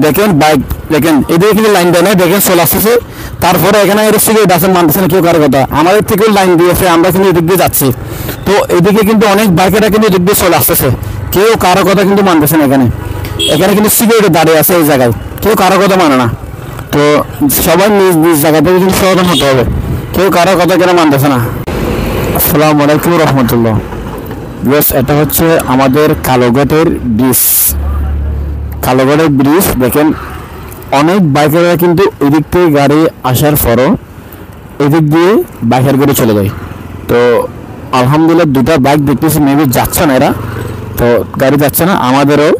দেখেন বাইক, দেখেন এদিকে কিন্তু লাইন দেয় না, দেখেন চলে আসতেছে। তারপরে এখানে সিগারেট আছে, মানতেছে না কেউ কারো কথা। আমাদের থেকেও লাইন দিয়েছে, আমরা কিন্তু এদিক দিয়ে যাচ্ছি। তো এদিকে কিন্তু অনেক বাইকেরা কিন্তু এদিক দিয়ে চলে আসতেছে, কেউ কারো কথা কিন্তু মানতেছে না। এখানে এখানে কিন্তু সিগারেট দাঁড়িয়ে আছে এই জায়গায়, কেউ কারো কথা মানে না। তো সবাই নিজ নিজ জায়গা থেকে কিন্তু সচেতন হতে হবে, কেউ কারো কথা কেন মানতেছে না। আসসালামু আলাইকুম রহমতুল্লাহ। এটা হচ্ছে আমাদের কালোঘাটের ব্রিজ। কালোঘাটের ব্রিজ দেখেন, অনেক বাইকাররা কিন্তু এদিক থেকে গাড়ি আসার পরও এদিক দিয়ে বাইকের গাড়ি চলে যায়। তো আলহামদুলিল্লাহ দুটা বাইক দেখতেছি, মেবি যাচ্ছে না এরা, তো গাড়ি যাচ্ছে না। আমাদেরও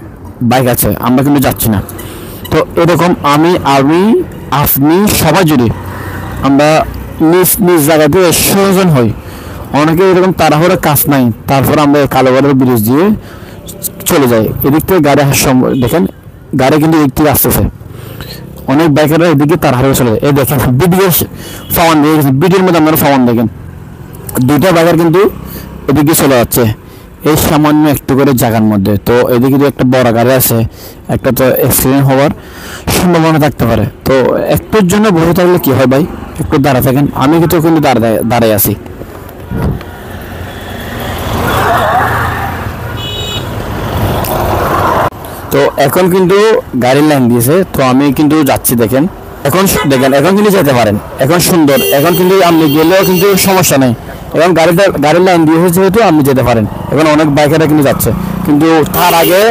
বাইক আছে, আমরা কিন্তু যাচ্ছি না। তো এরকম আমি আপনি সবাই যদি আমরা নিজ নিজ জায়গাতে সচেতন হই, অনেকে এরকম তাড়াহুড়ো কাজ নাই, তারপর আমরা কালোঘাটের ব্রিজ দিয়ে চলে যাই। এদিক থেকে গাড়ি আসার সময় দেখেন গাড়ি কিন্তু এদিক থেকে আসতেছে, অনেক বাইকাররা এদিকে তাড়াহুড়ো চলে যায়। এই দেখেন বিডিএর ফাওয়ান দিয়ে গেছে, বিডির মধ্যে আপনারা ফাওয়ান দেখেন, দুইটা বাইকার কিন্তু এদিকে চলে যাচ্ছে এই সামান্য একটু করে জায়গার মধ্যে। তো এদিকে যদি একটা বড় গাড়ি আছে, একটা তো অ্যাক্সিডেন্ট হওয়ার সম্ভাবনা থাকতে পারে। তো একটুর জন্য বসে থাকলে কি হয় ভাই, একটু দাঁড়া থাকেন। আমি কিন্তু দাঁড়ায় আছি। তো এখন কিন্তু গাড়ির লাইন দিয়েছে, তো আমি কিন্তু যাচ্ছি। দেখেন এখন এখন কিন্তু যেতে পারেন, এখন সুন্দর, এখন কিন্তু আপনি গেলেও কিন্তু সমস্যা নেই। এখন গাড়ির লাইন দিয়েছে যেহেতু আপনি যেতে পারেন। এখন অনেক বাইকাররা কিন্তু যাচ্ছে, কিন্তু তার আগে